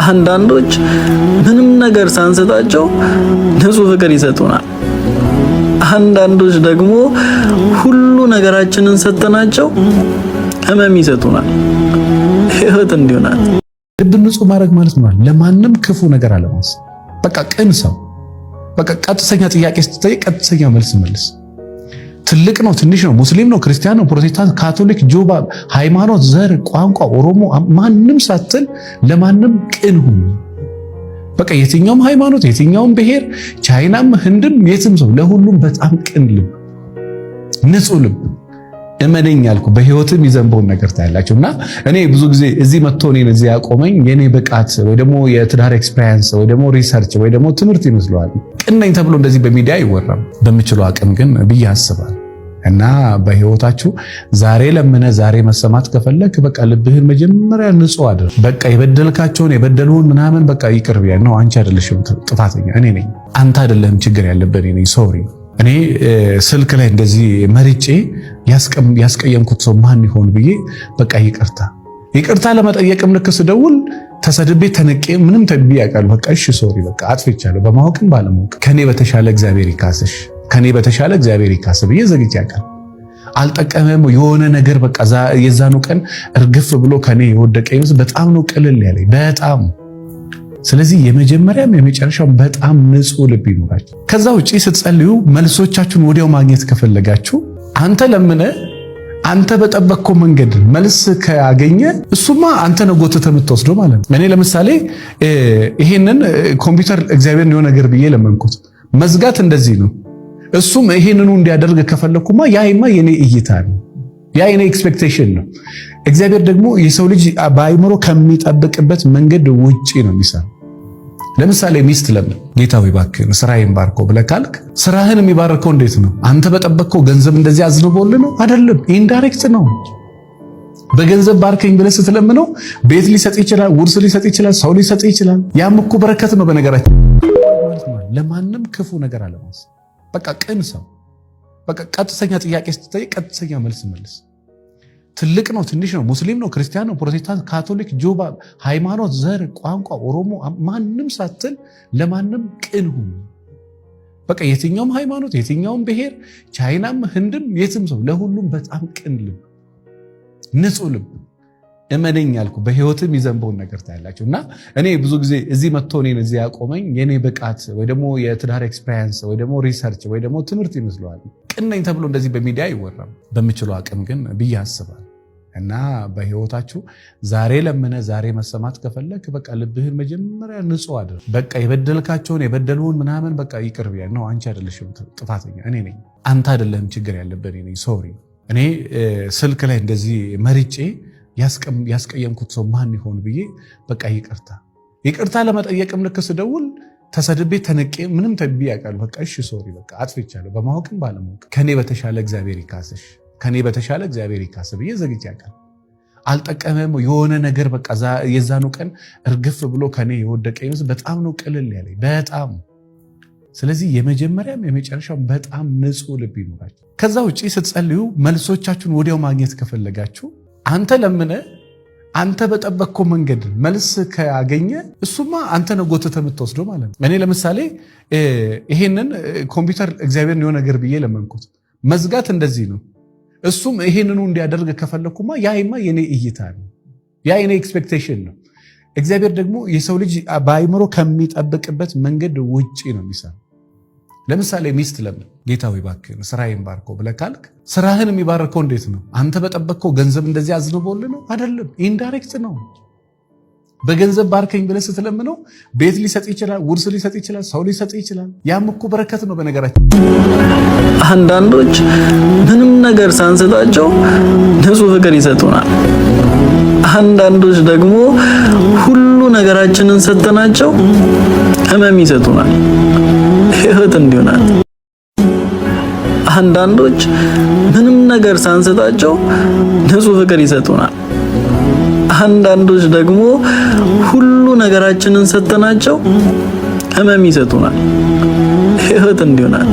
አንዳንዶች ምንም ነገር ሳንሰጣቸው ንጹህ ፍቅር ይሰጡናል። አንዳንዶች ደግሞ ሁሉ ነገራችንን ሰጠናቸው ህመም ይሰጡናል። ህይወት እንዲሆናል። ልብን ንጹህ ማድረግ ማለት ነው ለማንም ክፉ ነገር አለማሰብ። በቃ ቅን ሰው፣ በቃ ቀጥተኛ ጥያቄ ስትጠይቅ ቀጥተኛ መልስ መልስ። ትልቅ ነው ትንሽ ነው፣ ሙስሊም ነው ክርስቲያን ነው ፕሮቴስታንት ካቶሊክ ጆባ፣ ሃይማኖት፣ ዘር፣ ቋንቋ፣ ኦሮሞ ማንም ሳትል ለማንም ቅን ሁኑ። በቃ የትኛውም ሃይማኖት የትኛውም ብሔር ቻይናም ህንድም የትም ሰው ለሁሉም በጣም ቅን ልብ፣ ንጹህ ልብ እመነኝ ያልኩ በህይወትም ይዘንበውን ነገር ታያላችሁና እኔ ብዙ ጊዜ እዚህ መጥቶ እኔን እዚህ ያቆመኝ የኔ ብቃት ወይ ደግሞ የትዳር ኤክስፒሪየንስ ወይ ደግሞ ሪሰርች ወይ ደግሞ ትምህርት ይመስለዋል። ቅን ነኝ ተብሎ እንደዚህ በሚዲያ አይወራም። በምችለው አቅም ግን ብዬ አስባለሁ። እና በህይወታችሁ ዛሬ ለምነ ዛሬ መሰማት ከፈለክ በቃ ልብህን መጀመሪያ ንጹህ አድርግ። በቃ የበደልካቸውን የበደሉን ምናምን በቃ ይቅር ቢያ ነው። አንቺ አይደለሽም ጥፋተኛ፣ እኔ ነኝ። አንተ አይደለም ችግር ያለበት እኔ ነኝ። ሶሪ እኔ ስልክ ላይ እንደዚህ መርጬ ያስቀየምኩት ሰው ማን ይሆን ብዬ በቃ ይቅርታ ለመጠየቅም ልክ ስደውል ተሰድቤ ተነቄ ምንም ተብዬ ያውቃል። በቃ እሺ ሶሪ በቃ አጥፍቻለሁ፣ በማወቅም ባለማወቅ ከኔ በተሻለ እግዚአብሔር ይካስሽ፣ ከኔ በተሻለ እግዚአብሔር ይካስ ብዬ ዘግቼ ያውቃል። አልጠቀመም የሆነ ነገር በቃ የዛኑ ቀን እርግፍ ብሎ ከኔ የወደቀ ይመስል በጣም ነው ቅልል ያለኝ በጣም። ስለዚህ የመጀመሪያም የመጨረሻው በጣም ንጹህ ልብ ይኖራችሁ። ከዛ ውጪ ስትጸልዩ መልሶቻችሁን ወዲያው ማግኘት ከፈለጋችሁ አንተ ለምነ አንተ በጠበቅከው መንገድ መልስ ካገኘ እሱማ አንተ ነው ጎትተህ የምትወስደው ማለት ነው። እኔ ለምሳሌ ይሄንን ኮምፒውተር እግዚአብሔር የሆነ ነገር ብዬ ለመንኩት መዝጋት እንደዚህ ነው። እሱም ይሄንኑ እንዲያደርግ ከፈለኩማ ያይማ የኔ እይታ ነው፣ ያ የኔ ኤክስፔክቴሽን ነው። እግዚአብሔር ደግሞ የሰው ልጅ በአይምሮ ከሚጠብቅበት መንገድ ውጪ ነው የሚሰራው። ለምሳሌ ሚስት ለምን ጌታ ሆይ እባክህን ስራዬን ባርከው ብለህ ካልክ ስራህን የሚባርከው እንዴት ነው? አንተ በጠበቅከው ገንዘብ እንደዚህ አዝንቦልህ ነው አይደለም። ኢንዳይሬክት ነው። በገንዘብ ባርከኝ ብለህ ስትለምነው ቤት ሊሰጥ ይችላል፣ ውርስ ሊሰጥ ይችላል፣ ሰው ሊሰጥ ይችላል። ያም እኮ በረከት ነው። በነገራችን ለማንም ክፉ ነገር አለማሰብ። በቃ ቅን ሰው፣ በቃ ቀጥተኛ ጥያቄ ስትጠይቅ ቀጥተኛ መልስ መልስ። ትልቅ ነው ትንሽ ነው፣ ሙስሊም ነው ክርስቲያን ነው ፕሮቴስታንት ካቶሊክ ጆባ፣ ሃይማኖት፣ ዘር፣ ቋንቋ፣ ኦሮሞ ማንም ሳትል ለማንም ቅን ሁኑ። በቃ የትኛውም ሃይማኖት የትኛውም ብሔር ቻይናም ህንድም የትም ሰው ለሁሉም በጣም ቅን ልብ፣ ንጹህ ልብ እመነኝ ያልኩ በህይወትም ይዘንበውን ነገር ታያላችሁና እኔ ብዙ ጊዜ እዚህ መጥቶ እኔን እዚህ ያቆመኝ የኔ ብቃት ወይ ደግሞ የትዳር ኤክስፒሪየንስ ወይ ደግሞ ሪሰርች ወይ ደግሞ ትምህርት ይመስለዋል። ቅን ነኝ ተብሎ እንደዚህ በሚዲያ አይወራም። በምችለው አቅም ግን ብዬ አስባለሁ። እና በህይወታችሁ ዛሬ ለምነ ዛሬ መሰማት ከፈለክ በቃ ልብህን መጀመሪያ ንጹህ አድርግ። በቃ የበደልካቸውን የበደሉን ምናምን በቃ ይቅር ቢያ ነው። አንቺ አይደለሽም ጥፋተኛ፣ እኔ ነኝ። አንተ አይደለም ችግር ያለበት እኔ ነኝ። ሶሪ እኔ ስልክ ላይ እንደዚህ መርጬ ያስቀየምኩት ሰው ማን ይሆን ብዬ በቃ ይቅርታ ለመጠየቅም ልክ ስደውል ተሰድቤ ተነቄ ምንም ተብዬ ያውቃል። በቃ እሺ ሶሪ በቃ አጥፍቻለሁ፣ በማወቅም ባለማወቅ ከኔ በተሻለ እግዚአብሔር ይካስሽ፣ ከኔ በተሻለ እግዚአብሔር ይካስ ብዬ ዘግቼ ያውቃል። አልጠቀመም የሆነ ነገር በቃ የዛኑ ቀን እርግፍ ብሎ ከኔ የወደቀ ይመስል በጣም ነው ቅልል ያለኝ በጣም። ስለዚህ የመጀመሪያም የመጨረሻው በጣም ንጹህ ልብ ይኖራችሁ። ከዛ ውጪ ስትጸልዩ መልሶቻችሁን ወዲያው ማግኘት ከፈለጋችሁ አንተ ለምነ አንተ በጠበቅከው መንገድ መልስ ካገኘ እሱማ አንተ ነው ጎትተህ የምትወስደው ማለት ነው። እኔ ለምሳሌ ይሄንን ኮምፒውተር እግዚአብሔር የሆነ ነገር ብዬ ለመንኩት መዝጋት እንደዚህ ነው። እሱም ይሄንኑ እንዲያደርግ ከፈለኩማ ያይማ የኔ እይታ ነው፣ ያ የኔ ኤክስፔክቴሽን ነው። እግዚአብሔር ደግሞ የሰው ልጅ በአይምሮ ከሚጠብቅበት መንገድ ውጪ ነው የሚሰራው። ለምሳሌ ሚስት ለምን ጌታ ሆይ እባክህን ስራዬን ባርከው ብለህ ካልክ ስራህን የሚባርከው እንዴት ነው? አንተ በጠበቅከው ገንዘብ እንደዚህ አዝንቦልህ ነው አይደለም። ኢንዳይሬክት ነው። በገንዘብ ባርከኝ ብለህ ስትለምነው ቤት ሊሰጥ ይችላል፣ ውርስ ሊሰጥ ይችላል፣ ሰው ሊሰጥ ይችላል። ያም እኮ በረከት ነው። በነገራችን አንዳንዶች ምንም ነገር ሳንሰጣቸው ንጹህ ፍቅር ይሰጡናል። አንዳንዶች ደግሞ ሁሉ ነገራችንን ሰጠናቸው ህመም ይሰጡናል። ህይወት እንዲሆናል። አንዳንዶች ምንም ነገር ሳንሰጣቸው ንጹህ ፍቅር ይሰጡናል። አንዳንዶች ደግሞ ሁሉ ነገራችንን ሰጠናቸው ህመም ይሰጡናል። ህይወት እንዲሆናል።